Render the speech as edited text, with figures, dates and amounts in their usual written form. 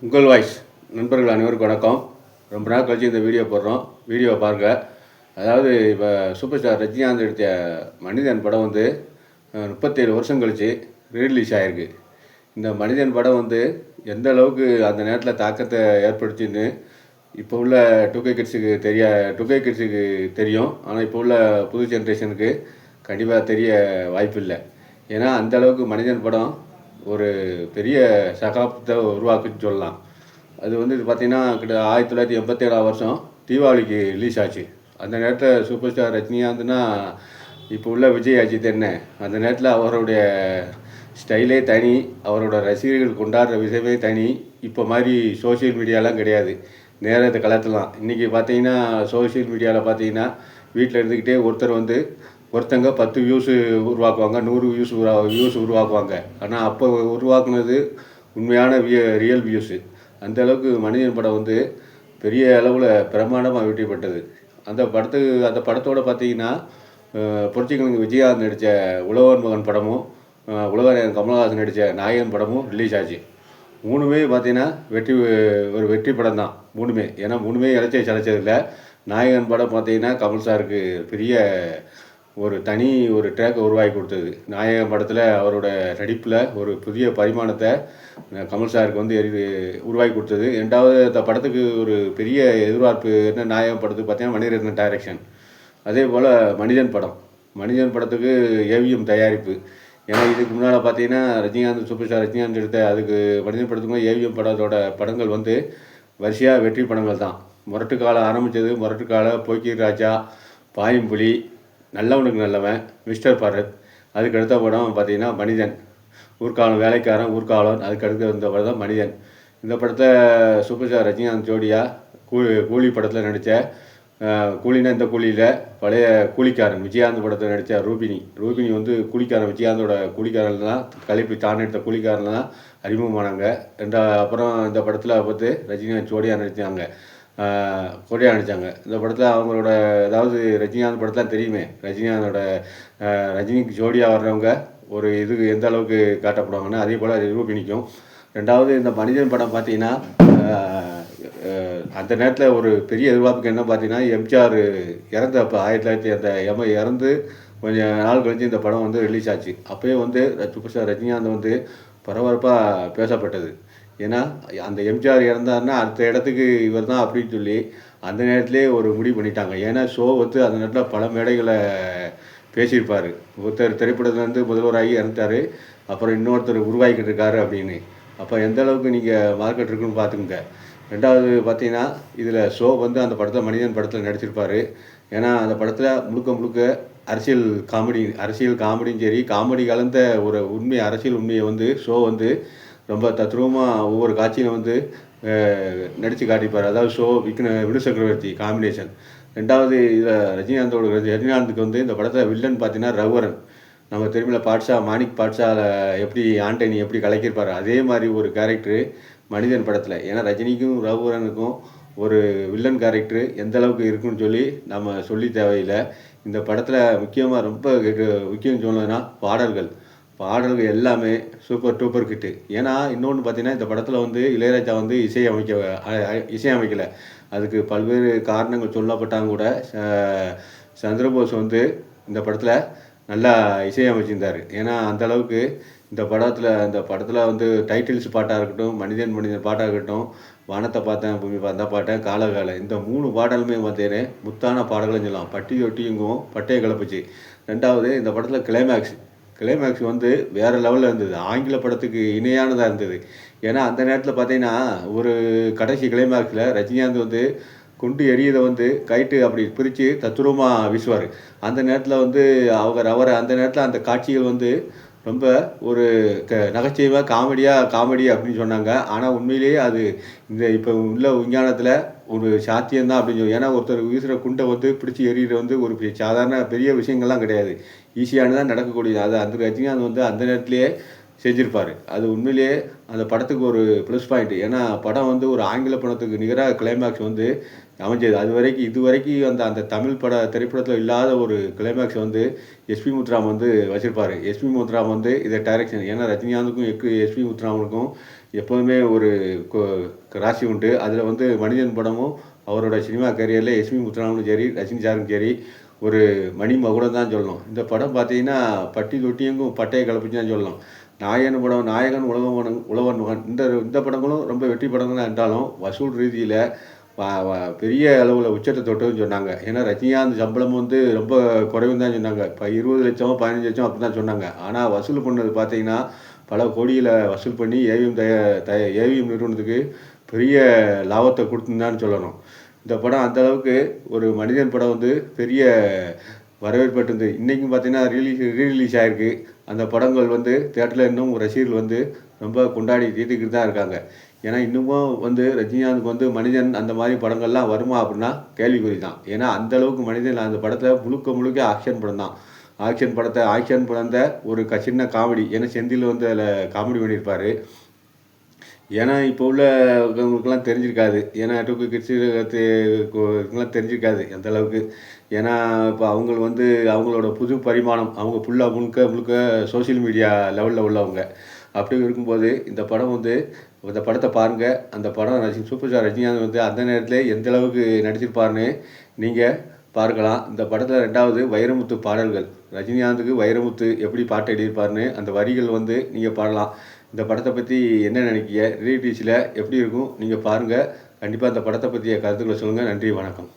உங்கள் வாய்ஸ் நண்பர்கள் அனைவருக்கும் வணக்கம். ரொம்ப நாள் கழிச்சு இந்த வீடியோ போடுறோம். வீடியோவை பாருங்கள். அதாவது இப்போ சூப்பர் ஸ்டார் ரஜினிகாந்த் எடுத்த மனிதன் படம் வந்து 37 வருஷம் கழிச்சு ரீரிலீஸ் ஆகிருக்கு. இந்த மனிதன் படம் வந்து எந்த அளவுக்கு அந்த நேரத்தில் தாக்கத்தை ஏற்படுத்தின்னு இப்போ உள்ள 2K கிட்ஸுக்கு தெரியும். ஆனால் இப்போ உள்ள புது ஜென்ரேஷனுக்கு கண்டிப்பாக தெரிய வாய்ப்பு இல்லை. ஏன்னா அந்த அளவுக்கு மனிதன் படம் ஒரு பெரிய சகாப்தத்தை உருவாக்குன்னு சொல்லலாம். அது வந்து பார்த்திங்கன்னா 1987 வருஷம் தீபாவளிக்கு ரிலீஸ் ஆச்சு. அந்த நேரத்தில் சூப்பர் ஸ்டார் ரஜினிகாந்த்னா இப்போ உள்ள விஜய் அஜித் என்ன, அந்த நேரத்தில் அவருடைய ஸ்டைலே தனி, அவரோட ரசிகர்கள் கொண்டாடுற விஷயமே தனி. இப்போ மாதிரி சோஷியல் மீடியாலாம் கிடையாது, நேரத்தை கலத்தலாம். இன்றைக்கி பார்த்தீங்கன்னா சோஷியல் மீடியாவில் பார்த்தீங்கன்னா வீட்டில் இருந்துக்கிட்டே ஒருத்தங்க 10 வியூஸு உருவாக்குவாங்க, 100 வியூஸ் உருவாக்குவாங்க. ஆனால் அப்போ உருவாக்குனது உண்மையான ரியல் வியூஸு. அந்தளவுக்கு மனிதன் படம் வந்து பெரிய அளவில் பிரமாண்டமாக வெற்றிப்பட்டது. அந்த படத்தோடு பார்த்தீங்கன்னா புரட்சிக்கலைஞர் விஜயகாந்த் நடித்த உழவன் மகன் படமும் உலகநாயகன் கமலஹாசன் நடித்த நாயகன் படமும் ரிலீஸ் ஆச்சு. மூணுமே பார்த்தீங்கன்னா வெற்றி படம் தான் மூணுமே. ஏன்னா மூணுமே சளைச்சதில்லை. நாயகன் படம் பார்த்தீங்கன்னா கமல் சாருக்கு பெரிய ஒரு ட்ராக்கை உருவாக்கி கொடுத்தது. நாயகன் படத்தில் அவரோட நடிப்பில் ஒரு புதிய பரிமாணத்தை கமல் சாருக்கு வந்து உருவாக்கி கொடுத்தது. ரெண்டாவது அந்த படத்துக்கு ஒரு பெரிய எதிர்பார்ப்பு என்ன, நாயகன் படத்துக்கு பார்த்தீங்கன்னா மணிரத்னம் டைரக்ஷன். அதே போல் மனிதன் படத்துக்கு ஏவிஎம் தயாரிப்பு. ஏன்னா இதுக்கு முன்னால் பார்த்தீங்கன்னா சூப்பர் ஸ்டார் ரஜினிகாந்த் எடுத்த அதுக்கு மனிதன் படத்துக்கும் ஏவிஎம் படங்கள் வந்து வரிசையாக வெற்றி படங்கள் தான். முரட்டுக்காலம் ஆரம்பித்தது, முரட்டுக்கால, போக்கீர் ராஜா, பாயம்புலி, நல்லவனுக்கு நல்லவன், மிஸ்டர் பரத். அதுக்கு அடுத்த படம் பார்த்திங்கன்னா மனிதன், ஊர்காலம், வேலைக்காரன், ஊர்காலம். அதுக்கு அடுத்து வந்த படம் தான் மனிதன். இந்த படத்தை சூப்பர் ஸ்டார் ரஜினிகாந்த் ஜோடியாக கூலி படத்தில் நடித்த கூலினா இந்த கூலியில் பழைய கூலிக்காரன் விஜயகாந்த் படத்தில் நடித்த ரூபினி வந்து கூலிக்காரன், விஜயகாந்தோட கூலிக்காரன் தான், கலைப்பு தான் எடுத்த கூலிக்காரன் தான் அறிமுகமானாங்க. அப்புறம் இந்த படத்தில் பார்த்து ரஜினிகாந்த் ஜோடியாக நடித்தாங்க. இந்த படத்தில் அவங்களோட, அதாவது ரஜினிகாந்த் படத்தில் தெரியுமே, ரஜினிக்கு ஜோடியாக வர்றவங்க ஒரு எந்த அளவுக்கு காட்டப்படுவாங்கன்னா அதே போல் ரூபினிக்கும். ரெண்டாவது இந்த மனிதன் படம் பார்த்தீங்கன்னா அந்த நேரத்தில் ஒரு பெரிய எதிர்பார்ப்புக்கு என்ன பார்த்தீங்கன்னா, எம்ஜிஆர் இறந்தப்போ 1900 இறந்து கொஞ்சம் நாள் கழிச்சு இந்த படம் வந்து ரிலீஸ் ஆச்சு. அப்போயே வந்து சூப்பர் ஸ்டார் ரஜினிகாந்த் வந்து பரபரப்பாக பேசப்பட்டது. ஏன்னா அந்த எம்ஜிஆர் இறந்தாருன்னா அடுத்த இடத்துக்கு இவர் தான் அப்படின்னு சொல்லி அந்த நேரத்திலே ஒரு முடிவு பண்ணிட்டாங்க. ஏன்னா ஷோ வந்து அந்த நேரத்தில் பல மேடைகளை பேசியிருப்பார். ஒருத்தர் திரைப்படத்துலேருந்து முதல்வராகி இறந்துட்டார், அப்புறம் இன்னொருத்தர் உருவாக்கிட்டு இருக்காரு அப்படின்னு. அப்போ எந்த அளவுக்கு நீங்கள் மார்க்கெட் இருக்குன்னு பார்த்துக்குங்க. ரெண்டாவது பார்த்தீங்கன்னா இதில் ஷோ வந்து அந்த படத்தில் மனிதன் படத்தில் நடிச்சிருப்பார். ஏன்னா அந்த படத்தில் முழுக்க அரசியல் காமெடியும் சரி, காமெடி கலந்த ஒரு அரசியல் உண்மையை வந்து ஷோ வந்து ரொம்ப தத்ரூபமாக ஒவ்வொரு காட்சியிலும் வந்து நடித்து காட்டிப்பார். அதாவது ஷோ வினு சக்கரவர்த்தி காம்பினேஷன். ரெண்டாவது இதில் ரஜினிகாந்துக்கு வந்து இந்த படத்தில் வில்லன் பார்த்தீங்கன்னா ரகுவரன். நம்ம திரும்பியில் மாணிக் பாட்ஷாவில் எப்படி ஆண்டனி எப்படி கலக்கியிருப்பார், அதே மாதிரி ஒரு கேரக்டரு மனிதன் படத்தில். ஏன்னா ரஜினிக்கும் ரகுவரனுக்கும் ஒரு வில்லன் கேரக்டரு எந்த அளவுக்கு இருக்குன்னு சொல்லி நம்ம சொல்லி தேவையில்லை. இந்த படத்தில் ரொம்ப முக்கியம் சொல்லணும்னா பாடல்கள் எல்லாமே சூப்பர் டூப்பர் கிட்டு. ஏன்னா இன்னொன்று பார்த்தீங்கன்னா இந்த படத்தில் வந்து இளையராஜா வந்து இசையமைக்கலை. அதுக்கு பல்வேறு காரணங்கள் சொல்லப்பட்டாங்க கூட. சந்திரபோஸ் வந்து இந்த படத்தில் நல்லா இசையமைச்சிருந்தார். ஏன்னா அந்தளவுக்கு இந்த படத்தில் வந்து டைட்டில்ஸ் பாட்டாக இருக்கட்டும், மனிதன் பாட்டாக இருக்கட்டும், வானத்தை பார்த்தேன், பூமி பார்த்தா பாட்டேன், காலகாலம், இந்த 3 பாடலுமே பார்த்தீங்கன்னா முத்தான பாடல்கள்னு சொல்லலாம். பட்டி தொட்டியும் பட்டையை கிளப்புச்சு. ரெண்டாவது இந்த படத்தில் கிளைமேக்ஸ் வந்து வேறு லெவலில் இருந்தது. ஆங்கில படத்துக்கு இணையானதாக இருந்தது. ஏன்னா அந்த நேரத்தில் பார்த்தீங்கன்னா ஒரு கடைசி கிளைமேக்ஸில் ரஜினிகாந்த் வந்து குண்டு எரியதை வந்து கைட்டு அப்படி பிரித்து தத்துரூபமாக வீசுவார். அந்த நேரத்தில் வந்து அவரை அந்த நேரத்தில் அந்த காட்சிகள் வந்து ரொம்ப ஒரு நகைச்சுவையாக காமெடி அப்படின்னு சொன்னாங்க. ஆனால் உண்மையிலேயே அது இப்போ உள்ள விஞ்ஞானத்தில் ஒரு சாத்தியம்தான் அப்படின்னு சொல்லி. ஏன்னா ஒருத்தர் வீசுகிற குண்டை வந்து பிடிச்சி எறிகிறது வந்து ஒரு சாதாரண பெரிய விஷயங்கள்லாம் கிடையாது, ஈஸியானதான் நடக்கக்கூடியது. அது அந்த ரஜினிகாந்த் வந்து அந்த நேரத்திலேயே செஞ்சுருப்பார். அது உண்மையிலேயே அந்த படத்துக்கு ஒரு ப்ளஸ் பாயிண்ட். ஏன்னா படம் வந்து ஒரு ஆங்கில படத்துக்கு நிகராக கிளைமேக்ஸ் வந்து அமைஞ்சது. இதுவரைக்கும் அந்த அந்த தமிழ் திரைப்படத்தில் இல்லாத ஒரு கிளைமேக்ஸ் வந்து எஸ்பி முத்துராமன் வந்து வச்சிருப்பாரு. எஸ்பி முத்துராமன் வந்து இதை டைரக்ஷன். ஏன்னா ரஜினிகாந்துக்கும் எஸ்பி முத்துராமனுக்கும் எப்போதுமே ஒரு ராசி உண்டு. அதில் வந்து மனிதன் படமும் அவரோட சினிமா கேரியரில் எஸ்பி முத்துராமனும் சரி, ரஜினி சாரும் சரி ஒரு மணி மகுடம் தான் சொல்லணும். இந்த படம் பார்த்தீங்கன்னா பட்டி தொட்டியெங்கும் பட்டையை கிளப்பிச்சு தான் சொல்லணும். நாயகன் படம், நாயகன், உழவன் மகன் இந்த இந்த படங்களும் ரொம்ப வெற்றி படங்களாக இருந்தாலும் வசூல் ரீதியில் பெரிய அளவில் உச்சத்தை தொட்டதுன்னு சொன்னாங்க. ஏன்னா ரஜினிகாந்த் சம்பளம் வந்து ரொம்ப குறைவுன்னு தான் சொன்னாங்க. இப்போ 20 லட்சமோ 15 லட்சம் அப்படி தான் சொன்னாங்க. ஆனால் வசூல் பண்ணது பார்த்தீங்கன்னா பல கோடியில் வசூல் பண்ணி ஏவிஎம் நிறுவனத்துக்கு பெரிய லாபத்தை கொடுத்துருந்தான்னு சொல்லணும். இந்த படம் அந்தளவுக்கு ஒரு மனிதன் படம் வந்து பெரிய வரவேற்பட்டிருந்து. இன்றைக்கும் பார்த்தீங்கன்னா ரீரிலீஸ் ஆகிருக்கு. அந்த படங்கள் வந்து தியேட்டரில் இன்னும் ரசிகர்கள் வந்து ரொம்ப கொண்டாடி தீர்த்துக்கிட்டு தான் இருக்காங்க. ஏன்னா இன்னமும் வந்து ரஜினிகாந்துக்கு வந்து மனிதன் அந்த மாதிரி படங்கள்லாம் வருமா அப்படின்னா கேள்விக்குறி தான். ஏன்னா அந்தளவுக்கு மனிதன் அந்த படத்தை முழுக்க ஆக்ஷன் படம் தான். ஆக்ஷன் படத்தை ஒரு சின்ன காமெடி. ஏன்னா செந்தில் வந்து அதில் காமெடி பண்ணியிருப்பார். ஏன்னா இப்போ உள்ளவங்களுக்கெல்லாம் தெரிஞ்சிருக்காது. ஏன்னா 2K கிட்ஸுக்கெல்லாம் தெரிஞ்சிருக்காது எந்தளவுக்கு. ஏன்னா இப்போ வந்து அவங்களோட புது பரிமாணம். அவங்க ஃபுல்லாக முழுக்க சோஷியல் மீடியா லெவலில் உள்ளவங்க. அப்படி இருக்கும்போது இந்த படத்தை பாருங்கள். அந்த படம் சூப்பர் ஸ்டார் ரஜினிகாந்த் வந்து அந்த நேரத்தில் எந்தளவுக்கு நடிச்சிருப்பாருன்னு நீங்கள் பார்க்கலாம். இந்த படத்தில் 2வது வைரமுத்து பாடல்கள். ரஜினிகாந்துக்கு வைரமுத்து எப்படி பாட்டு எழுதியிருப்பாருன்னு அந்த வரிகள் வந்து நீங்கள் பாடலாம். இந்த படத்தை பற்றி என்ன நினைக்கிறீங்க? ரிலீஸில் எப்படி இருக்கும் நீங்கள் பாருங்கள். கண்டிப்பாக அந்த படத்தை பற்றிய கருத்துக்களை சொல்லுங்கள். நன்றி, வணக்கம்.